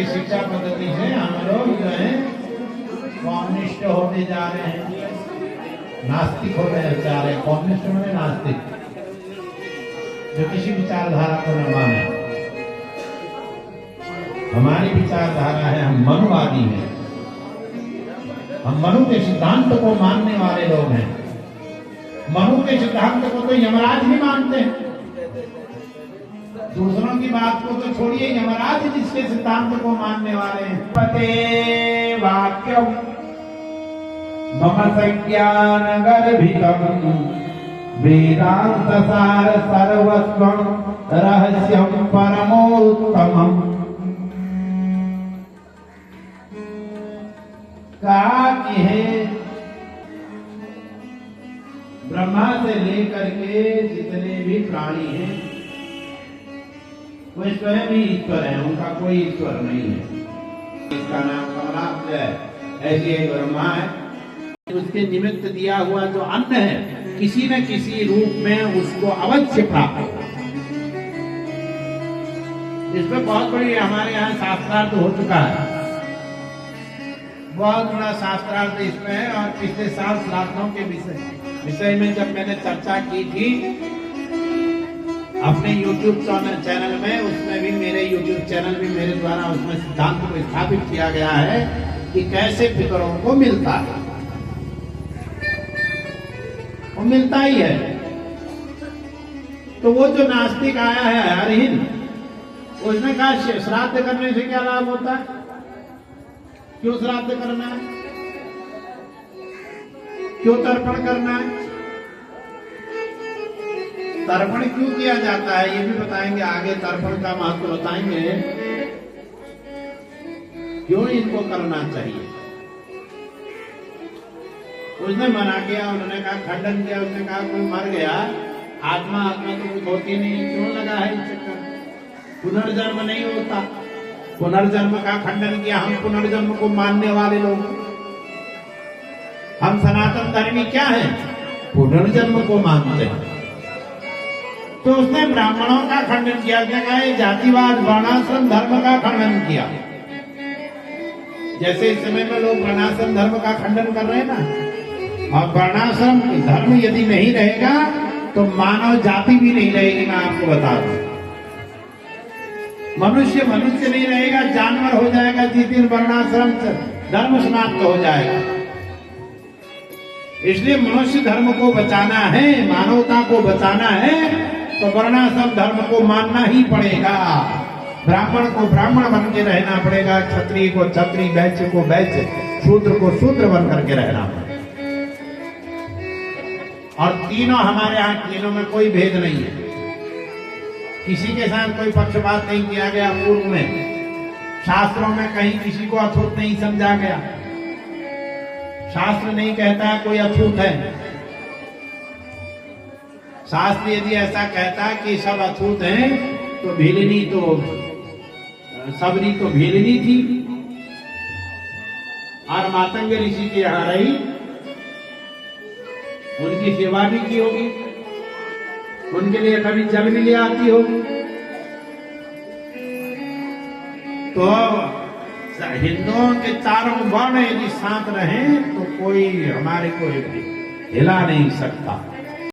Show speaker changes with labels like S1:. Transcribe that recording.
S1: की शिक्षा पद्धति से हम लोग जो है कम्युनिस्ट होते जा रहे हैं, नास्तिक होते जा रहे हैं। कम्युनिस्ट माने नास्तिक, जो किसी विचारधारा को न माने। हमारी विचारधारा है, हम मनुवादी हैं, हम मनु के सिद्धांत को मानने वाले लोग हैं। मनु के सिद्धांत को तो यमराज भी मानते हैं, दूसरों की बात को तो छोड़िए, यमराज जिसके सिद्धांत को मानने वाले हैं। पते वाक्यम मम संज्ञान गर्भितम वेदांत सार सर्वस्वम रहस्यम परमोत्तमम। कहा कि है ब्रह्मा से लेकर के जितने भी प्राणी हैं वो स्वयं ही ईश्वर है, उनका कोई ईश्वर नहीं है। इसका नाम कमलाप्त है, ऐसी एक ब्रह्मा है। उसके निमित्त दिया हुआ जो अन्न है किसी न किसी रूप में उसको अवश्य प्राप्त होगा। इसमें बहुत बड़ी हमारे यहाँ शास्त्रार्थ हो चुका है, बहुत बड़ा शास्त्रार्थ इसमें है। और पिछले साल श्राद्धों के विषय में जब मैंने चर्चा की थी अपने YouTube चैनल में, उसमें भी मेरे YouTube चैनल भी मेरे द्वारा उसमें सिद्धांत को स्थापित किया गया है कि कैसे पितरों को मिलता है। वो मिलता ही है। तो वो जो नास्तिक आया है अरहिंद, उसने कहा श्राद्ध करने से क्या लाभ होता है, क्यों श्राद्ध करना है, क्यों तर्पण करना है, तर्पण क्यों किया जाता है ये भी बताएंगे आगे। तर्पण का महत्व बताएंगे, क्यों इनको करना चाहिए। उसने मना किया, उन्होंने कहा, खंडन किया। उसने कहा कोई मर गया, आत्मा तो कुछ होती नहीं, क्यों लगा है इस चक्कर, पुनर्जन्म नहीं होता। पुनर्जन्म का खंडन किया। हम पुनर्जन्म को मानने वाले लोग, हम सनातन धर्मी क्या है, पुनर्जन्म को मानते हैं। तो उसने ब्राह्मणों का खंडन किया, क्या कहा, जातिवाद वर्णाश्रम धर्म का खंडन किया। जैसे इस समय में लोग वर्णाश्रम धर्म का खंडन कर रहे हैं ना, और वर्णाश्रम धर्म यदि नहीं रहेगा तो मानव जाति भी नहीं रहेगी। मैं आपको बता दूं, मनुष्य नहीं रहेगा, जानवर हो जाएगा जिस दिन वर्णाश्रम धर्म समाप्त हो जाएगा। इसलिए मनुष्य धर्म को बचाना है, मानवता को बचाना है, तो वर्णाश्रम धर्म को मानना ही पड़ेगा। ब्राह्मण को ब्राह्मण बन के रहना पड़ेगा, क्षत्रिय को क्षत्रिय, वैश्य को वैश्य, शूद्र को शूद्र बन करके रहना पड़ेगा। और तीनों हमारे यहाँ, तीनों में कोई भेद नहीं है, किसी के साथ कोई पक्षपात नहीं किया गया। पूर्व में शास्त्रों में कहीं किसी को अछूत नहीं समझा गया। शास्त्र नहीं कहता है कोई अछूत है। शास्त्र यदि ऐसा कहता है कि सब अछूत हैं, तो भीलनी तो सबरी तो भीलनी थी और मातंग ऋषि के यहाँ रही, उनकी सेवा भी की होगी, उनके लिए कभी जल भी ले आती होगी। तो हिंदुओं के चारों वर्ण यदि साथ रहे तो कोई हमारे को हिला नहीं सकता।